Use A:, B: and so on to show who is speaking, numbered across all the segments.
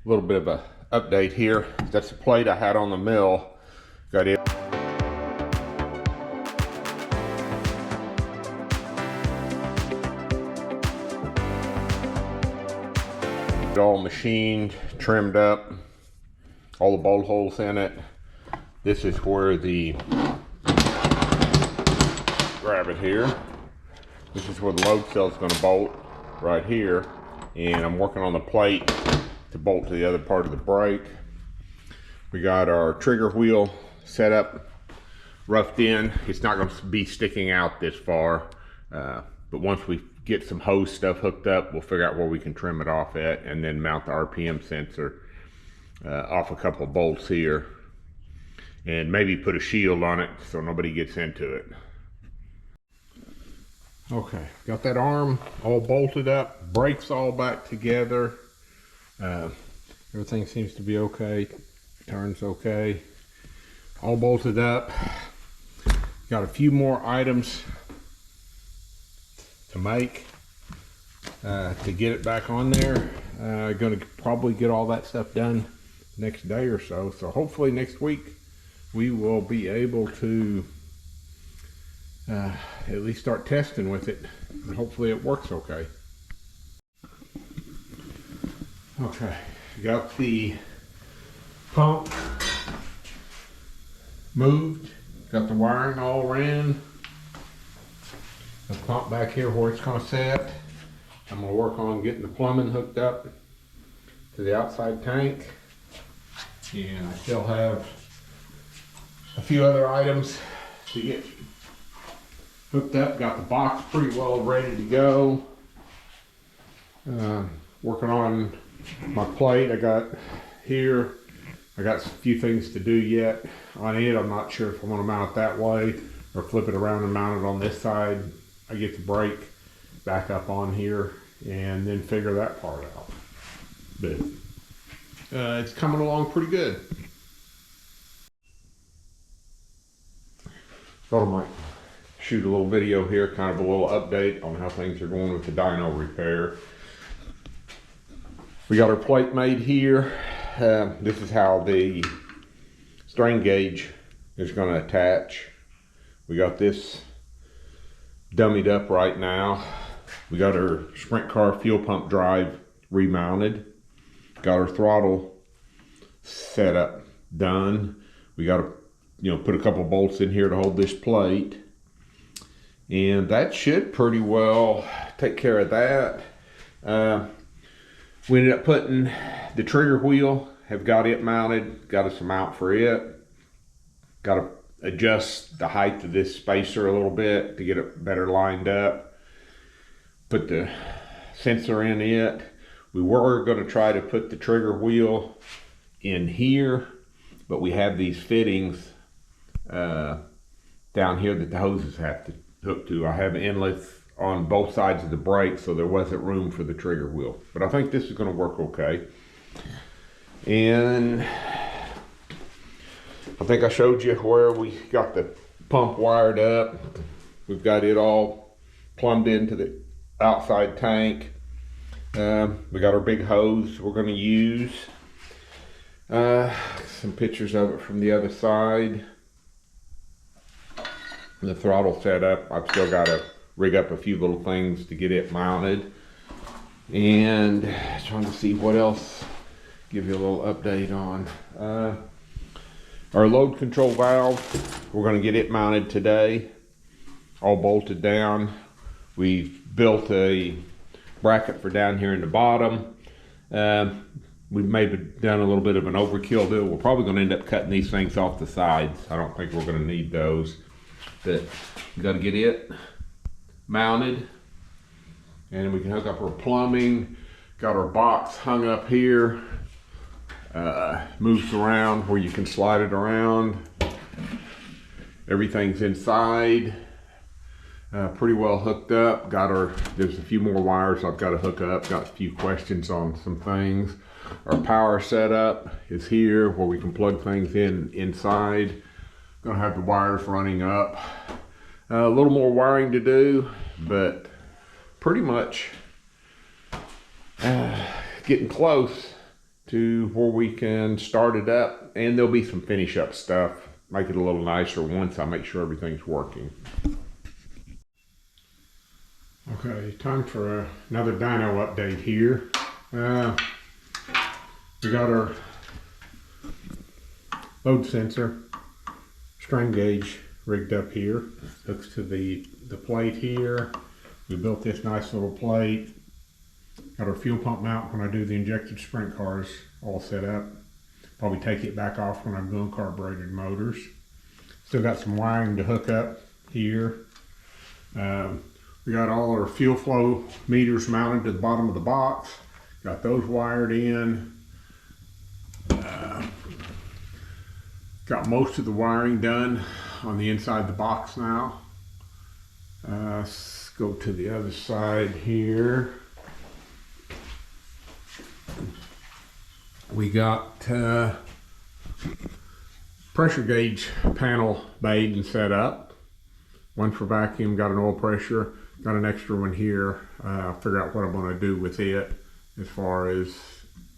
A: A little bit of a update here. That's the plate I had on the mill. Got it all machined, trimmed up, all the bolt holes in it. This is where the, grab it here, this is where the load cell is going to bolt, right here. And I'm working on the plate to bolt to the other part of the brake. We got our trigger wheel set up, roughed in. It's not going to be sticking out this far, but once we get some hose stuff hooked up, we'll figure out where we can trim it off at, and then mount the RPM sensor off a couple of bolts here, and maybe put a shield on it so nobody gets into it. Okay, got that arm all bolted up, brakes all back together. Everything seems to be okay, turns okay, all bolted up. Got a few more items to make to get it back on there. Gonna probably get all that stuff done next day or so. So hopefully next week we will be able to at least start testing with it, and hopefully it works okay. Okay, got the pump moved, got the wiring all ran. The pump back here where it's going to set. I'm going to work on getting the plumbing hooked up to the outside tank, and I still have a few other items to get hooked up. Got the box pretty well ready to go. Working on my plate I got here. I got a few things to do yet on it. I'm not sure if I want to mount it that way or flip it around and mount it on this side. I get the brake back up on here and then figure that part out. But it's coming along pretty good. Thought I might shoot a little video here, kind of a little update on how things are going with the dyno repair. We got our plate made here. This is how the strain gauge is going to attach. We got this dummied up right now. We got our sprint car fuel pump drive remounted. Got our throttle set up done. We got to put a couple bolts in here to hold this plate, and that should pretty well take care of that. We ended up putting the trigger wheel, have got it mounted, got us a mount for it. Got to adjust the height of this spacer a little bit to get it better lined up. Put the sensor in it. We were going to try to put the trigger wheel in here, but we have these fittings down here that the hoses have to hook to. I have inlets on both sides of the brake, so there wasn't room for the trigger wheel. But I think this is going to work okay. And I think I showed you where we got the pump wired up. We've got it all plumbed into the outside tank. We got our big hose we're going to use. Some pictures of it from the other side. The throttle set up. I've still got to rig up a few little things to get it mounted, and trying to see what else give you a little update on. Our load control valve, we're going to get it mounted today, all bolted down. We've built a bracket for down here in the bottom. We've maybe done a little bit of an overkill deal. We're probably going to end up cutting these things off the sides. I don't think we're going to need those, but we got to get it mounted, and we can hook up our plumbing. Got our box hung up here, moves around where you can slide it around. Everything's inside, pretty well hooked up. There's a few more wires I've got to hook up. Got a few questions on some things. Our power setup is here where we can plug things in inside. Gonna have the wires running up. A little more wiring to do, but pretty much getting close to where we can start it up, and there'll be some finish up stuff, make it a little nicer once I make sure everything's working. Okay, time for another dyno update here. We got our load sensor strain gauge rigged up here. Hooks to the plate here. We built this nice little plate. Got our fuel pump mount when I do the injected sprint cars all set up. Probably take it back off when I'm doing carbureted motors. Still got some wiring to hook up here. We got all our fuel flow meters mounted to the bottom of the box. Got those wired in. Got most of the wiring done on the inside of the box now. Let's go to the other side here. We got pressure gauge panel made and set up. One for vacuum, got an oil pressure, got an extra one here. Figure out what I'm going to do with it as far as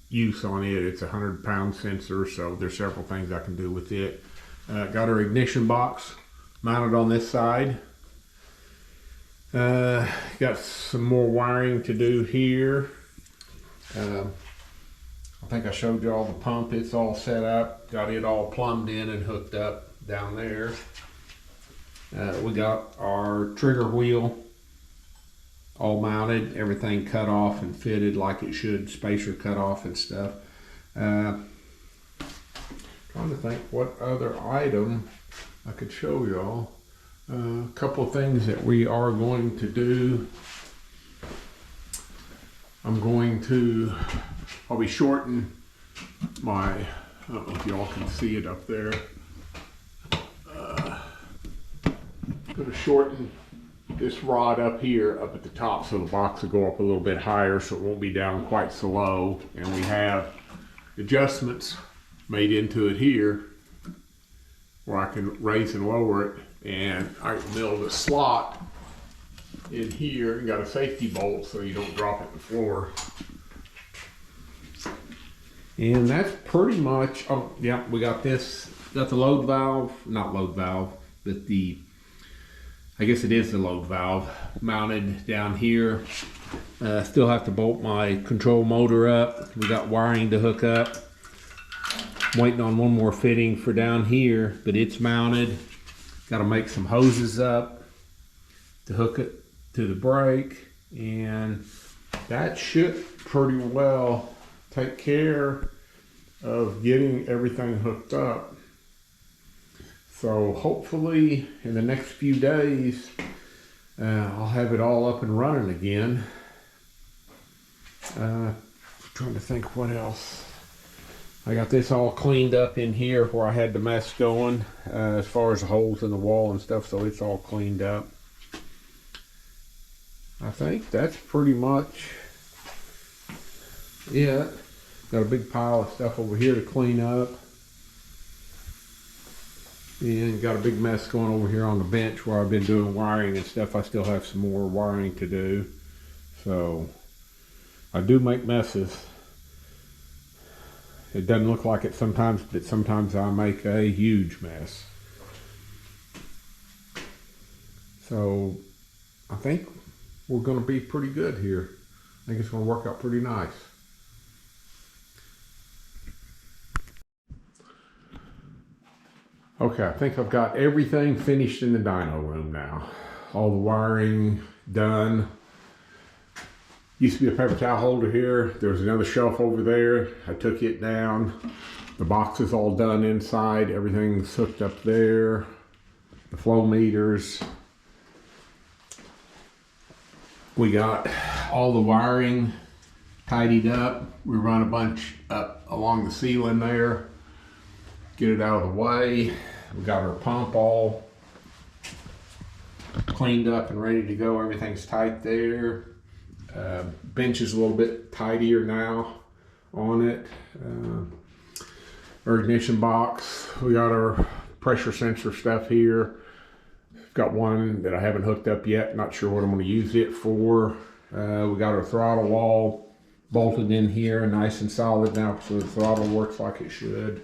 A: use on it. It's a 100-pound sensor, so there's several things I can do with it. Got our ignition box mounted on this side. Got some more wiring to do here. I think I showed you all the pump. It's all set up. Got it all plumbed in and hooked up down there. We got our trigger wheel all mounted, everything cut off and fitted like it should, spacer cut off and stuff. Trying to think what other item I could show y'all. A couple of things that we are going to do. I'm going to probably shorten my, I don't know if y'all can see it up there. Going to shorten this rod up here, up at the top, so the box will go up a little bit higher so it won't be down quite so low. And we have adjustments made into it here where I can raise and lower it, and I can build a slot in here and got a safety bolt so you don't drop it to the floor. And that's pretty much, oh yeah, we got this, got the load valve, not load valve, but the, I guess it is the load valve mounted down here. Still have to bolt my control motor up. We got wiring to hook up. Waiting on one more fitting for down here, but it's mounted. Got to make some hoses up to hook it to the brake, and that should pretty well take care of getting everything hooked up. So hopefully in the next few days I'll have it all up and running again. Trying to think what else. I got this all cleaned up in here where I had the mess going as far as the holes in the wall and stuff, so it's all cleaned up. I think that's pretty much it. Got a big pile of stuff over here to clean up. And got a big mess going over here on the bench where I've been doing wiring and stuff. I still have some more wiring to do. So I do make messes. It doesn't look like it sometimes, but sometimes I make a huge mess. So I think we're going to be pretty good here. I think it's going to work out pretty nice. Okay, I think I've got everything finished in the dyno room now. All the wiring done. Used to be a paper towel holder here. There's another shelf over there. I took it down. The box is all done inside. Everything's hooked up there. The flow meters. We got all the wiring tidied up. We run a bunch up along the ceiling there. Get it out of the way. We got our pump all cleaned up and ready to go. Everything's tight there. Bench is a little bit tidier now on it. Our ignition box. We got our pressure sensor stuff here. Got one that I haven't hooked up yet. Not sure what I'm going to use it for. We got our throttle wall bolted in here, nice and solid now, so the throttle works like it should.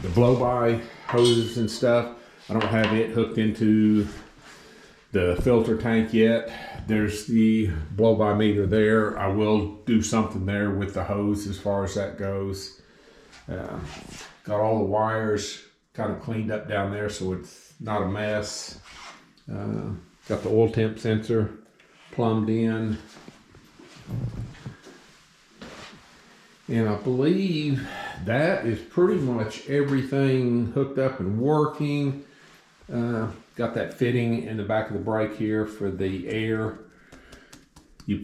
A: The blow-by hoses and stuff, I don't have it hooked into the filter tank yet. There's the blow-by meter there. I will do something there with the hose as far as that goes. Got all the wires kind of cleaned up down there so it's not a mess. Got the oil temp sensor plumbed in. And I believe that is pretty much everything hooked up and working. Got that fitting in the back of the brake here for the air. You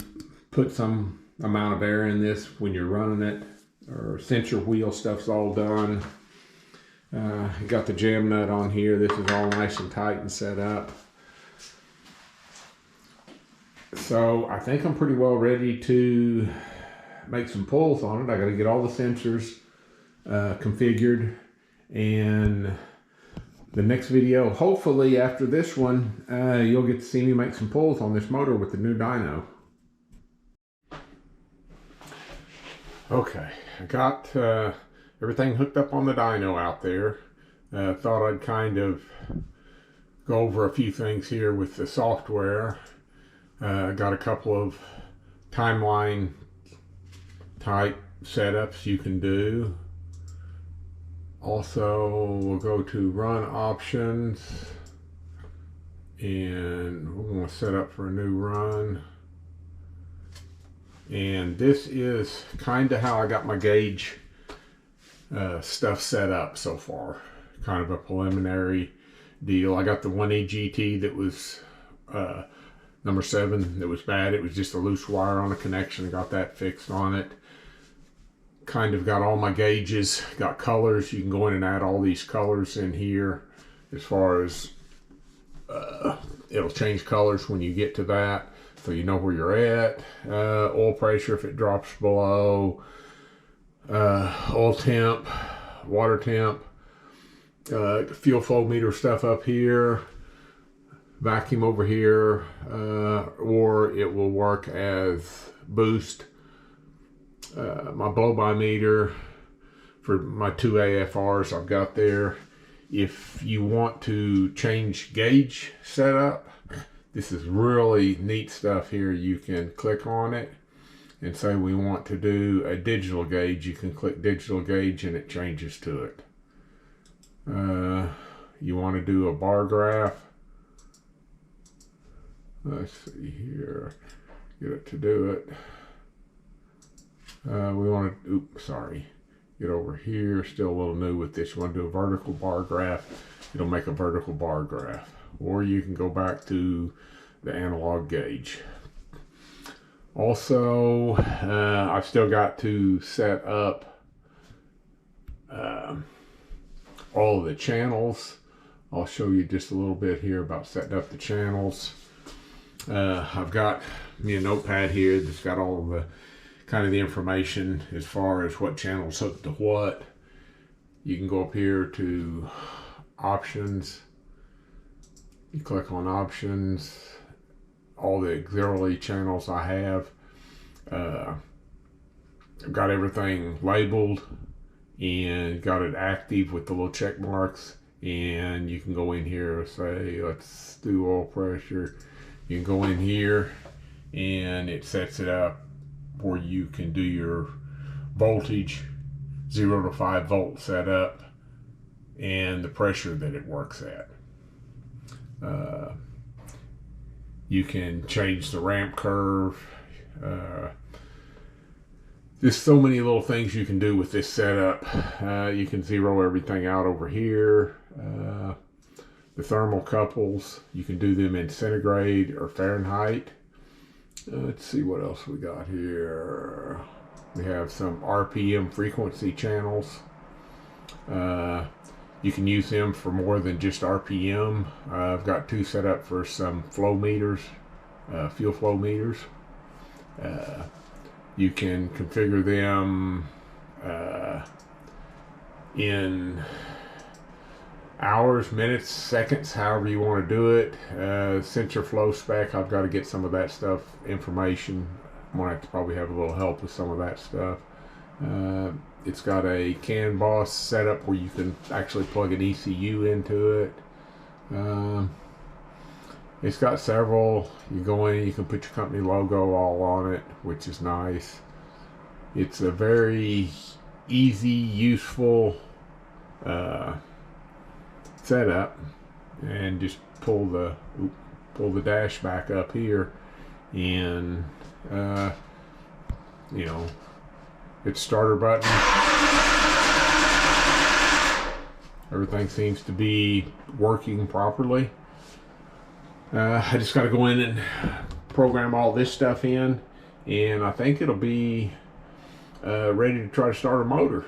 A: put some amount of air in this when you're running it. Or sensor wheel stuff's all done. Got the jam nut on here. This is all nice and tight and set up. So I think I'm pretty well ready to make some pulls on it. I got to get all the sensors configured, and the next video, hopefully after this one, you'll get to see me make some pulls on this motor with the new dyno. Okay, I got everything hooked up on the dyno out there. Thought I'd kind of go over a few things here with the software. Got a couple of timeline type setups you can do. Also, we'll go to run options, and we're going to set up for a new run. And this is kind of how I got my gauge stuff set up so far. Kind of a preliminary deal. I got the 1E GT that was number 7 that was bad. It was just a loose wire on a connection. I got that fixed on it. Kind of got all my gauges, got colors. You can go in and add all these colors in here as far as it'll change colors when you get to that, so you know where you're at. Oil pressure if it drops below, oil temp, water temp, fuel flow meter stuff up here, vacuum over here, or it will work as boost. My blow-by meter for my 2 AFRs I've got there. If you want to change gauge setup, this is really neat stuff here. You can click on it and say we want to do a digital gauge. You can click digital gauge and it changes to it. You want to do a bar graph. Let's see here. Get it to do it. We want to, get over here. Still a little new with this. You want to do a vertical bar graph. It'll make a vertical bar graph. Or you can go back to the analog gauge. Also, I've still got to set up all of the channels. I'll show you just a little bit here about setting up the channels. I've got me a notepad here that's got all of the kind of the information as far as what channels hook to what. You can go up here to options. You click on options. All the auxiliary channels I have. I've got everything labeled and got it active with the little check marks. And you can go in here and say, let's do oil pressure. You can go in here and it sets it up where you can do your voltage, 0 to 5 volt setup, and the pressure that it works at. You can change the ramp curve. There's so many little things you can do with this setup. You can zero everything out over here. The thermocouples, you can do them in centigrade or Fahrenheit. Let's see what else we got here. We have some RPM frequency channels. You can use them for more than just RPM. I've got 2 set up for some flow meters, fuel flow meters. You can configure them in hours, minutes, seconds, however you want to do it. Sensor flow spec, I've got to get some of that stuff information. I'm gonna have to probably have a little help with some of that stuff. It's got a CAN boss setup where you can actually plug an ECU into it. It's got several. You go in, you can put your company logo all on it, which is nice. It's a very easy, useful setup, and just pull the dash back up here, and you know, its starter button. Everything seems to be working properly. I just got to go in and program all this stuff in, and I think it'll be ready to try to start a motor.